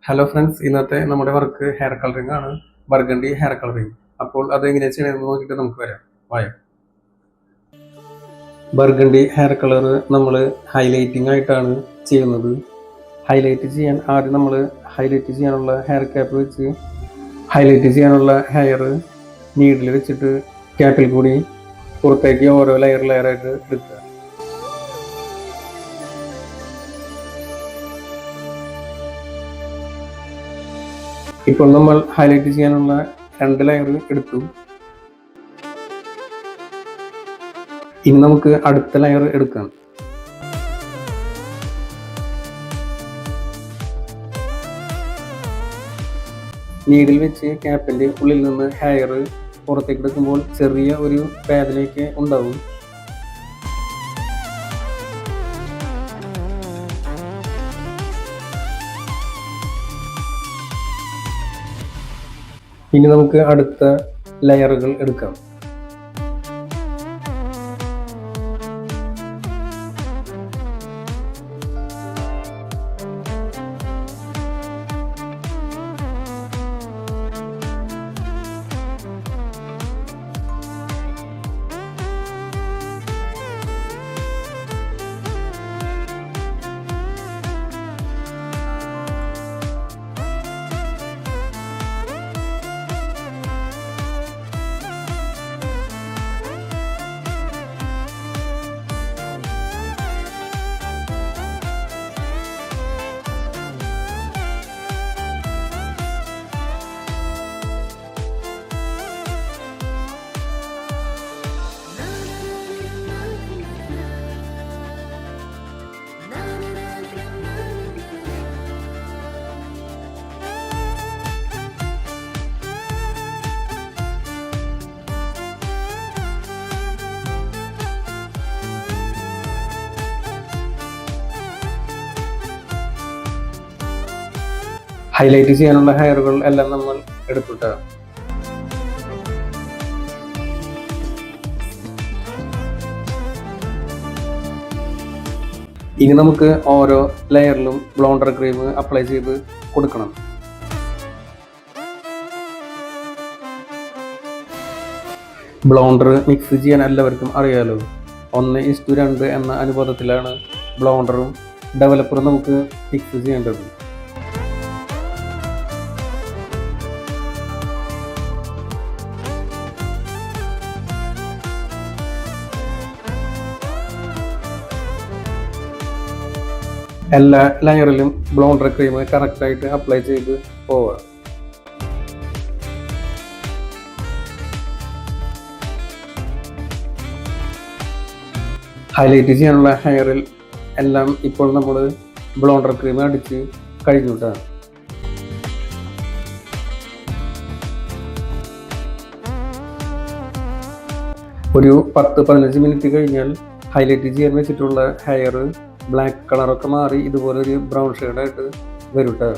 Hello friends, ഇന്നത്തെ നമ്മുടെ work hair colouring ആണ്. Burgundy hair colouring. അപ്പോൾ അത് എങ്ങനെയാണ് ചെയ്യണമെന്ന് നോക്കിയിട്ട് നമുക്ക് വരാം. വായോ. ബർഗണ്ടി ഹെയർ കളർ നമ്മൾ ഹൈലൈറ്റിംഗ് ആയിട്ടാണ് ചെയ്യുന്നത്. ഹൈലൈറ്റ് ചെയ്യാൻ ആദ്യം നമ്മൾ ഹൈലൈറ്റ് ചെയ്യാനുള്ള ഹെയർ ക്യാപ്പ് വെച്ച് ഹൈലൈറ്റ് ചെയ്യാനുള്ള ഹെയർ നീഡിൽ വെച്ചിട്ട് ക്യാപ്പിൽ കൂടി പുറത്തേക്ക് ഓരോ ലെയറായിട്ട് എടുക്കുക. ഇപ്പോൾ നമ്മൾ ഹൈലൈറ്റ് ചെയ്യാനുള്ള 2 ലെയർ എടുത്തു. ഇനി നമുക്ക് അടുത്ത ലെയർ എടുക്കാം. നീഡിൽ വെച്ച് ക്യാപ്പിന്റെ ഉള്ളിൽ നിന്ന് ഹെയർ പുറത്തേക്ക് എടുക്കുമ്പോൾ ചെറിയ ഒരു വേദനയൊക്കെ ഉണ്ടാവും. ഇനി നമുക്ക് അടുത്ത ലെയറുകൾ എടുക്കാം. ഹൈലൈറ്റ് ചെയ്യാനുള്ള ഹെയറുകൾ എല്ലാം നമ്മൾ എടുത്തിട്ട് ഇനി നമുക്ക് ഓരോ ലെയറിലും ബ്ലോണ്ടർ ക്രീം അപ്ലൈ ചെയ്ത് കൊടുക്കണം. ബ്ലോണ്ടർ മിക്സ് ചെയ്യാൻ എല്ലാവർക്കും അറിയാലോ. 1:2 എന്ന അനുപാതത്തിലാണ് ബ്ലോണ്ടറും ഡെവലപ്പറും നമുക്ക് മിക്സ് ചെയ്യേണ്ടത്. എല്ലാ ലെയറിലും ബ്ലോണ്ടർ ക്രീം കറക്റ്റായിട്ട് അപ്ലൈ ചെയ്ത് പോവുക. ഹൈലൈറ്റ് ചെയ്യാനുള്ള ഹെയറിൽ എല്ലാം ഇപ്പോൾ നമ്മൾ ബ്ലോണ്ടർ ക്രീം അടിച്ച് കഴിഞ്ഞിട്ടാണ്. ഒരു 10-15 മിനിറ്റ് കഴിഞ്ഞാൽ ഹൈലൈറ്റ് ചെയ്യാൻ വെച്ചിട്ടുള്ള ഹെയർ ബ്ലാക്ക് കളറൊക്കെ മാറി ഇതുപോലെ ഒരു ബ്രൗൺ ഷെയ്ഡായിട്ട് വരും കേട്ടോ.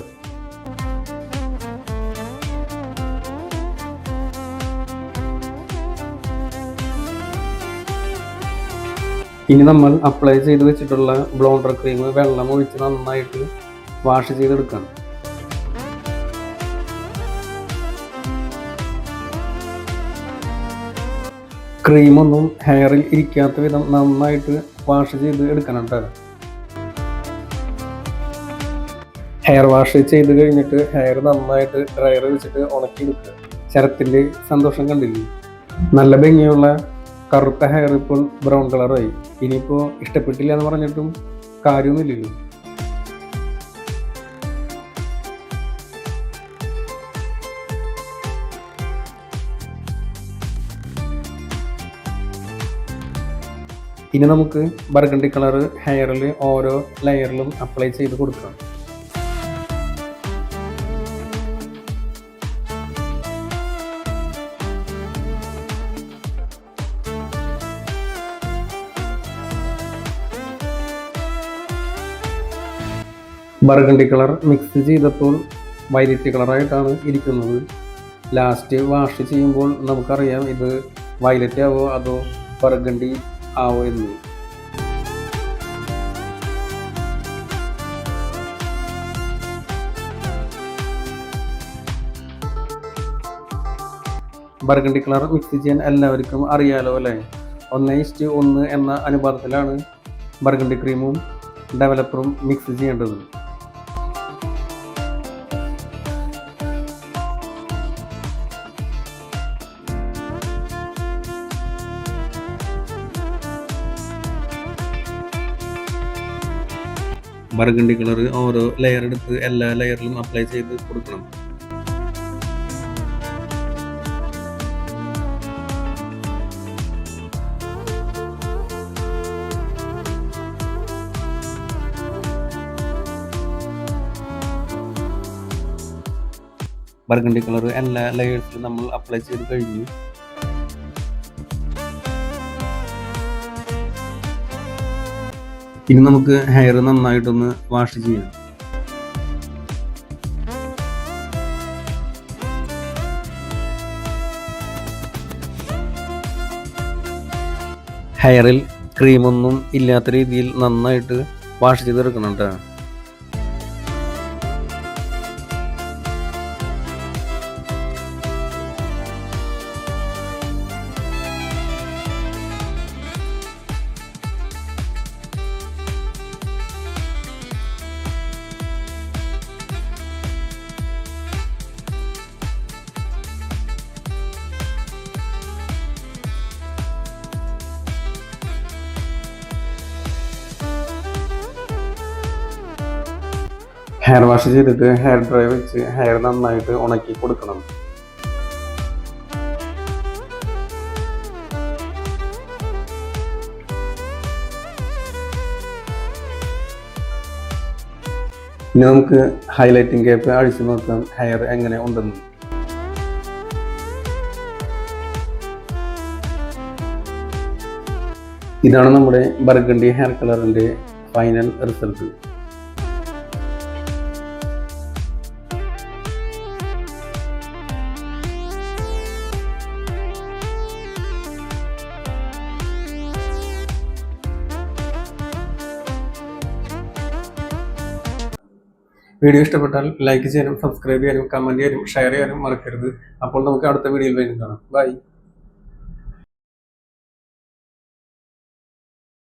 ഇനി നമ്മൾ അപ്ലൈ ചെയ്ത് വെച്ചിട്ടുള്ള ബ്ലോണ്ടർ ക്രീം വെള്ളം ഒഴിച്ച് നന്നായിട്ട് വാഷ് ചെയ്തെടുക്കണം. ക്രീമൊന്നും ഹെയറിൽ ഇരിക്കാത്ത വിധം നന്നായിട്ട് വാഷ് ചെയ്ത് എടുക്കണം കേട്ടോ. ഹെയർ വാഷ് ചെയ്ത് കഴിഞ്ഞിട്ട് ഹെയർ നന്നായിട്ട് ഡ്രയർ വെച്ചിട്ട് ഉണക്കിയെടുക്കുക. ശരത്തിൻ്റെ സന്തോഷം കണ്ടില്ലേ? നല്ല ഭംഗിയുള്ള കറുത്ത ഹെയർ ഇപ്പോൾ ബ്രൗൺ കളറായി. ഇനിയിപ്പോൾ ഇഷ്ടപ്പെട്ടില്ല എന്ന് പറഞ്ഞിട്ടും കാര്യമൊന്നുമില്ലല്ലോ. ഇനി നമുക്ക് ബർഗണ്ടി കളർ ഹെയറിൽ ഓരോ ലെയറിലും അപ്ലൈ ചെയ്ത് കൊടുക്കാം. ബർഗണ്ടി കളർ മിക്സ് ചെയ്തപ്പോൾ വയലറ്റ് കളറായിട്ടാണ് ഇരിക്കുന്നത്. ലാസ്റ്റ് വാഷ് ചെയ്യുമ്പോൾ നമുക്കറിയാം ഇത് വയലറ്റ് ആവോ അതോ ബർഗണ്ടി ആവോ എന്ന്. ബർഗണ്ടി കളർ മിക്സ് ചെയ്യാൻ എല്ലാവർക്കും അറിയാലോ അല്ലേ. 1:1 എന്ന അനുപാതത്തിലാണ് ബർഗണ്ടി ക്രീമും ഡെവലപ്പറും മിക്സ് ചെയ്യേണ്ടത്. ബർഗണ്ടി കളർ ഓരോ ലെയർ എടുത്ത് എല്ലാ ലെയറിലും അപ്ലൈ ചെയ്ത് കൊടുക്കണം. ബർഗണ്ടി കളർ എല്ലാ ലെയേഴ്സിലും നമ്മൾ അപ്ലൈ ചെയ്ത് കഴിഞ്ഞു. ഇനി നമുക്ക് ഹെയർ നന്നായിട്ടൊന്ന് വാഷ് ചെയ്യാം. ഹെയറിൽ ക്രീമൊന്നും ഇല്ലാത്ത രീതിയിൽ നന്നായിട്ട് വാഷ് ചെയ്തെടുക്കണം കേട്ടോ. ഹെയർ വാഷ് ചെയ്തിട്ട് ഹെയർ ഡ്രൈ വെച്ച് ഹെയർ നന്നായിട്ട് ഉണക്കി കൊടുക്കണം. ഇനി നമുക്ക് ഹൈലൈറ്റിംഗ് ക്യാപ്പ് അഴിച്ചു നോക്കാം ഹെയർ എങ്ങനെ ഉണ്ടെന്ന്. ഇതാണ് നമ്മുടെ ബർഗണ്ടി ഹെയർ കളറിന്റെ ഫൈനൽ റിസൾട്ട്. വീഡിയോ ഇഷ്ടപ്പെട്ടാൽ ലൈക്ക് ചെയ്യാനും സബ്സ്ക്രൈബ് ചെയ്യാനും കമൻറ്റ് ചെയ്യാനും ഷെയർ ചെയ്യാനും മറക്കരുത്. അപ്പോൾ നമുക്ക് അടുത്ത വീഡിയോയിൽ വീണ്ടും കാണാം. ബൈ.